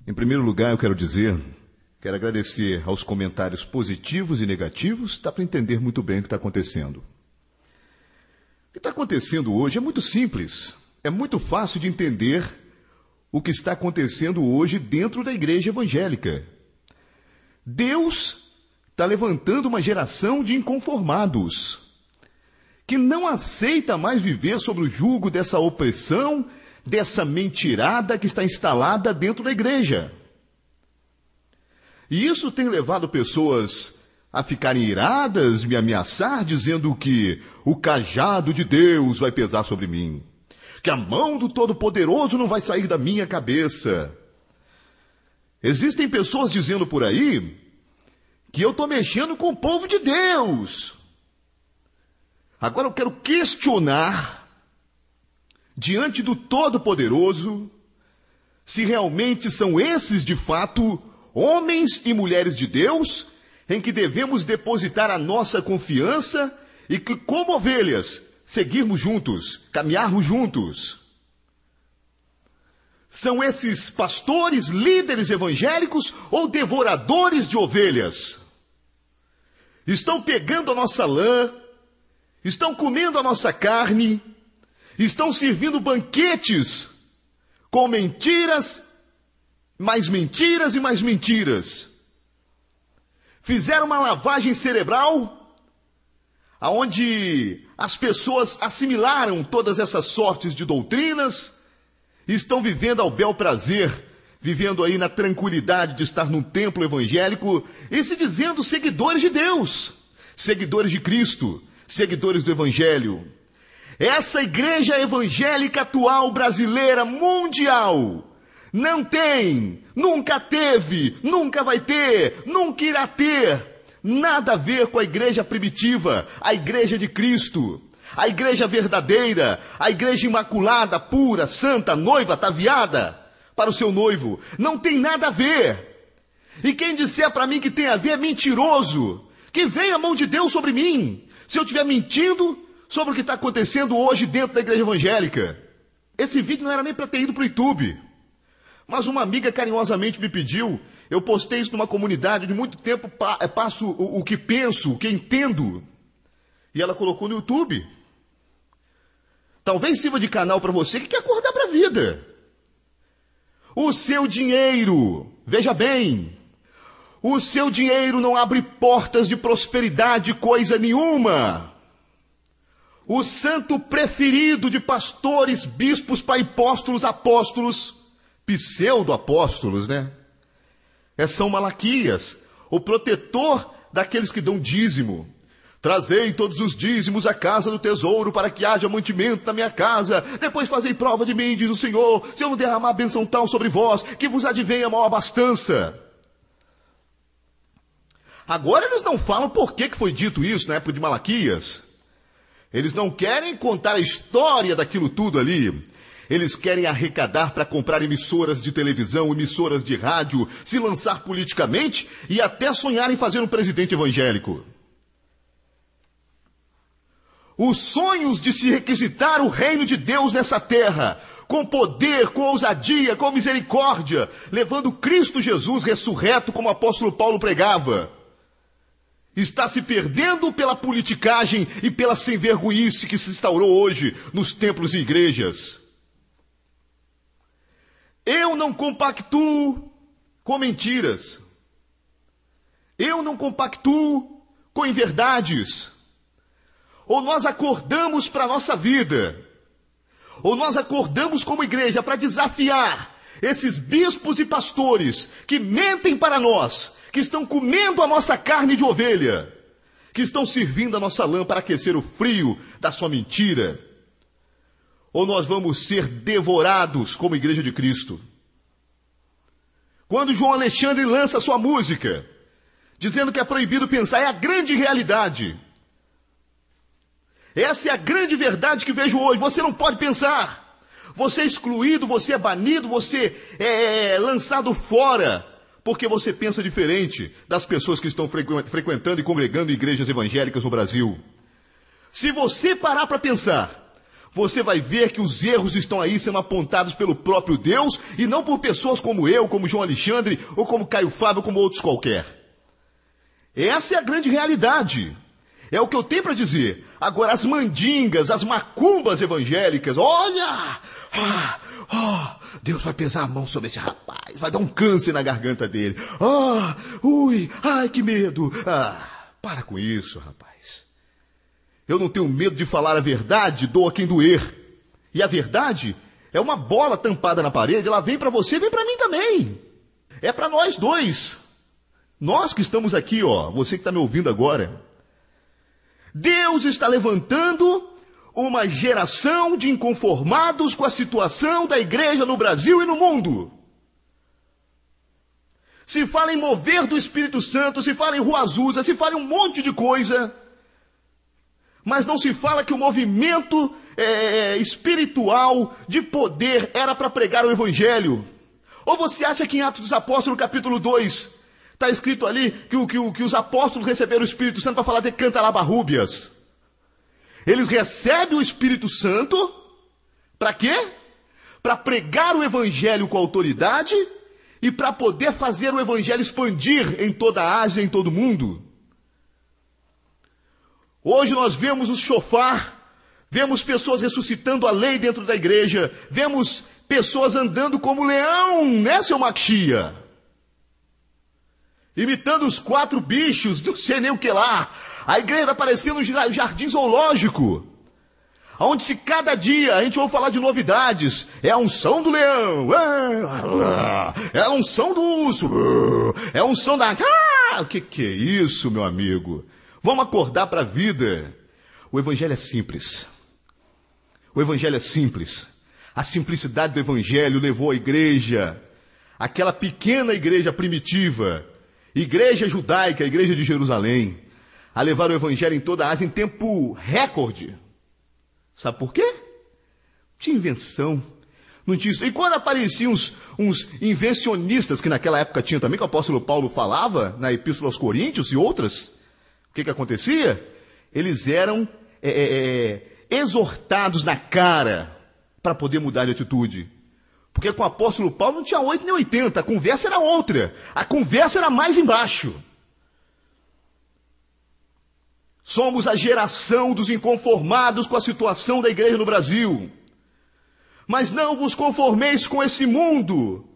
Em primeiro lugar, eu quero agradecer aos comentários positivos e negativos, dá para entender muito bem o que está acontecendo. O que está acontecendo hoje é muito simples, é muito fácil de entender o que está acontecendo hoje dentro da igreja evangélica. Deus está levantando uma geração de inconformados, que não aceita mais viver sob o jugo dessa opressão, dessa mentirada que está instalada dentro da igreja. E isso tem levado pessoas a ficarem iradas, me ameaçar, dizendo que o cajado de Deus vai pesar sobre mim, que a mão do Todo-Poderoso não vai sair da minha cabeça. Existem pessoas dizendo por aí que eu estou mexendo com o povo de Deus. Agora eu quero questionar, diante do Todo-Poderoso, se realmente são esses, de fato, homens e mulheres de Deus, em que devemos depositar a nossa confiança e que, como ovelhas, seguirmos juntos, caminharmos juntos. São esses pastores, líderes evangélicos ou devoradores de ovelhas? Estão pegando a nossa lã, estão comendo a nossa carne, estão servindo banquetes com mentiras, mais mentiras e mais mentiras. Fizeram uma lavagem cerebral, onde as pessoas assimilaram todas essas sortes de doutrinas, e estão vivendo ao bel prazer, vivendo aí na tranquilidade de estar num templo evangélico e se dizendo seguidores de Deus, seguidores de Cristo, seguidores do Evangelho. Essa igreja evangélica atual brasileira, mundial, não tem, nunca teve, nunca vai ter, nunca irá ter nada a ver com a igreja primitiva, a igreja de Cristo, a igreja verdadeira, a igreja imaculada, pura, santa, noiva, ataviada para o seu noivo. Não tem nada a ver. E quem disser para mim que tem a ver é mentiroso. Que venha a mão de Deus sobre mim, se eu estiver mentindo sobre o que está acontecendo hoje dentro da igreja evangélica. Esse vídeo não era nem para ter ido para o YouTube. Mas uma amiga carinhosamente me pediu, eu postei isso numa comunidade, de muito tempo passo o que penso, o que entendo. E ela colocou no YouTube. Talvez sirva de canal para você que quer acordar para a vida. O seu dinheiro, veja bem, o seu dinheiro não abre portas de prosperidade coisa nenhuma. O santo preferido de pastores, bispos, apóstolos, pseudo-apóstolos, né? É São Malaquias, o protetor daqueles que dão dízimo. Trazei todos os dízimos à casa do tesouro, para que haja mantimento na minha casa. Depois fazei prova de mim, diz o Senhor, se eu não derramar bênção tal sobre vós, que vos advenha a maior abastança. Agora eles não falam por que foi dito isso na época de Malaquias. Eles não querem contar a história daquilo tudo ali. Eles querem arrecadar para comprar emissoras de televisão, emissoras de rádio, se lançar politicamente e até sonhar em fazer um presidente evangélico. Os sonhos de se requisitar o reino de Deus nessa terra, com poder, com ousadia, com misericórdia, levando Cristo Jesus ressurreto como o apóstolo Paulo pregava, está se perdendo pela politicagem e pela sem-vergonhice que se instaurou hoje nos templos e igrejas. Eu não compactuo com mentiras. Eu não compactuo com inverdades. Ou nós acordamos para a nossa vida, ou nós acordamos como igreja para desafiar esses bispos e pastores que mentem para nós, que estão comendo a nossa carne de ovelha, que estão servindo a nossa lã para aquecer o frio da sua mentira. Ou nós vamos ser devorados como igreja de Cristo. Quando João Alexandre lança sua música, dizendo que é proibido pensar, é a grande realidade. Essa é a grande verdade que vejo hoje. Você não pode pensar. Você é excluído, você é banido, você é lançado fora, porque você pensa diferente das pessoas que estão frequentando e congregando em igrejas evangélicas no Brasil. Se você parar para pensar, você vai ver que os erros estão aí sendo apontados pelo próprio Deus e não por pessoas como eu, como João Alexandre, ou como Caio Fábio, ou como outros qualquer. Essa é a grande realidade. É o que eu tenho para dizer. Agora, as mandingas, as macumbas evangélicas, olha! Deus vai pesar a mão sobre esse rapaz, vai dar um câncer na garganta dele. Ai, que medo. Para com isso, rapaz. Eu não tenho medo de falar a verdade, doa quem doer. E a verdade é uma bola tampada na parede, ela vem para você, vem para mim também. É para nós dois. Nós que estamos aqui, você que está me ouvindo agora. Deus está levantando uma geração de inconformados com a situação da igreja no Brasil e no mundo. Se fala em mover do Espírito Santo, se fala em Rua Azusa, se fala em um monte de coisa, mas não se fala que o movimento espiritual de poder era para pregar o Evangelho. Ou você acha que em Atos dos Apóstolos, capítulo 2, está escrito ali que os apóstolos receberam o Espírito Santo para falar de cantalabárrubias? Eles recebem o Espírito Santo para quê? Para pregar o Evangelho com autoridade e para poder fazer o Evangelho expandir em toda a Ásia, em todo o mundo. Hoje nós vemos o shofar, vemos pessoas ressuscitando a lei dentro da igreja, vemos pessoas andando como leão, né, seu Maxia? Imitando os 4 bichos, não sei nem o que lá. A igreja está parecendo um jardim zoológico, onde se cada dia a gente ouve falar de novidades. É a unção do leão, é a unção do urso, é a unção da... O que é isso, meu amigo? Vamos acordar para a vida. O Evangelho é simples. O Evangelho é simples. A simplicidade do Evangelho levou a igreja, aquela pequena igreja primitiva, igreja judaica, a igreja de Jerusalém, a levar o Evangelho em toda a Ásia em tempo recorde. Sabe por quê? Não tinha invenção. Não tinha isso. E quando apareciam uns invencionistas, que naquela época tinha também, que o apóstolo Paulo falava, na Epístola aos Coríntios e outras, o que acontecia? Eles eram exortados na cara para poder mudar de atitude. Porque com o apóstolo Paulo não tinha 8 nem 80, a conversa era outra. A conversa era mais embaixo. Somos a geração dos inconformados com a situação da igreja no Brasil. Mas não vos conformeis com esse mundo,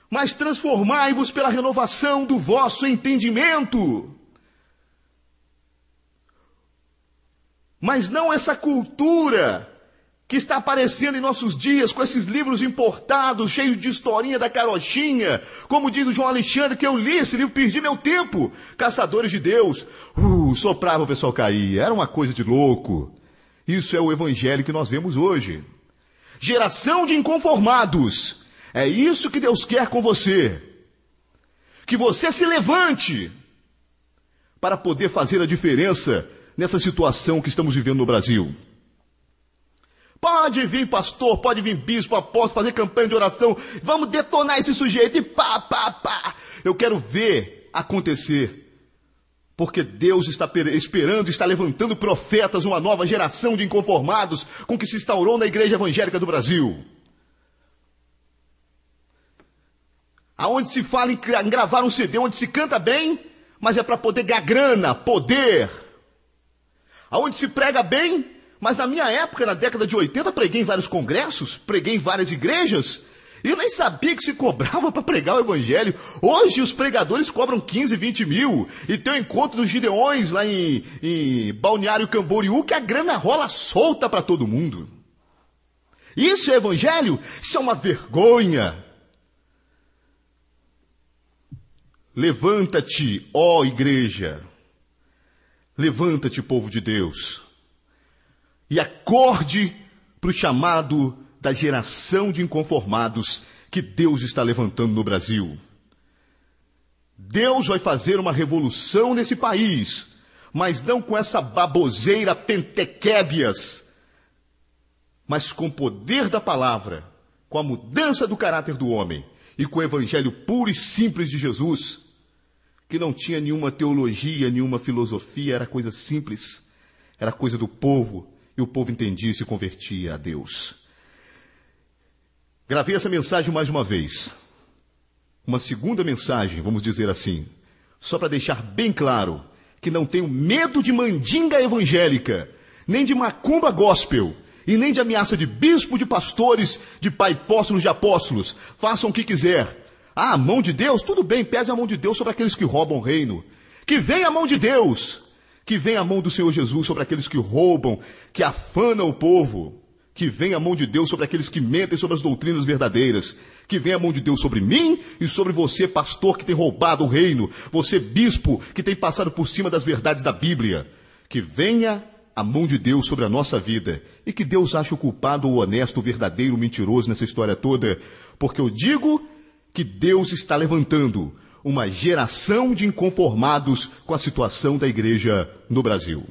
mas transformai-vos pela renovação do vosso entendimento. Mas não essa cultura que está aparecendo em nossos dias com esses livros importados, cheios de historinha da carochinha, como diz o João Alexandre, que eu li esse livro, perdi meu tempo, Caçadores de Deus, soprava o pessoal cair, era uma coisa de louco. Isso é o Evangelho que nós vemos hoje. Geração de inconformados, é isso que Deus quer com você, que você se levante para poder fazer a diferença nessa situação que estamos vivendo no Brasil. Pode vir pastor, pode vir bispo, apóstolo, fazer campanha de oração. Vamos detonar esse sujeito e pá. Eu quero ver acontecer. Porque Deus está esperando, está levantando profetas, uma nova geração de inconformados com o que se instaurou na igreja evangélica do Brasil. Aonde se fala em gravar um CD, onde se canta bem, mas é para poder ganhar grana, poder. Aonde se prega bem, mas na minha época, na década de 80, preguei em vários congressos, preguei em várias igrejas, e eu nem sabia que se cobrava para pregar o Evangelho. Hoje os pregadores cobram 15, 20 mil, e tem um encontro dos Gideões lá em Balneário Camboriú, que a grana rola solta para todo mundo. Isso é Evangelho? Isso é uma vergonha. Levanta-te, ó igreja, levanta-te, povo de Deus, e acorde para o chamado da geração de inconformados que Deus está levantando no Brasil. Deus vai fazer uma revolução nesse país, mas não com essa baboseira pentequébias, mas com o poder da palavra, com a mudança do caráter do homem e com o evangelho puro e simples de Jesus, que não tinha nenhuma teologia, nenhuma filosofia, era coisa simples, era coisa do povo, E o povo entendia e se convertia a Deus. Gravei essa mensagem mais uma vez. Uma segunda mensagem, vamos dizer assim, só para deixar bem claro que não tenho medo de mandinga evangélica, nem de macumba gospel, e nem de ameaça de bispo, de pastores, de apóstolos, de apóstolos. Façam o que quiser. Ah, a mão de Deus? Tudo bem, pese a mão de Deus sobre aqueles que roubam o reino. Que venha a mão de Deus. Que venha a mão do Senhor Jesus sobre aqueles que roubam, que afanam o povo. Que venha a mão de Deus sobre aqueles que mentem sobre as doutrinas verdadeiras. Que venha a mão de Deus sobre mim e sobre você, pastor, que tem roubado o reino. Você, bispo, que tem passado por cima das verdades da Bíblia. Que venha a mão de Deus sobre a nossa vida. E que Deus ache o culpado, o honesto, o verdadeiro, o mentiroso nessa história toda. Porque eu digo que Deus está levantando uma geração de inconformados com a situação da igreja no Brasil.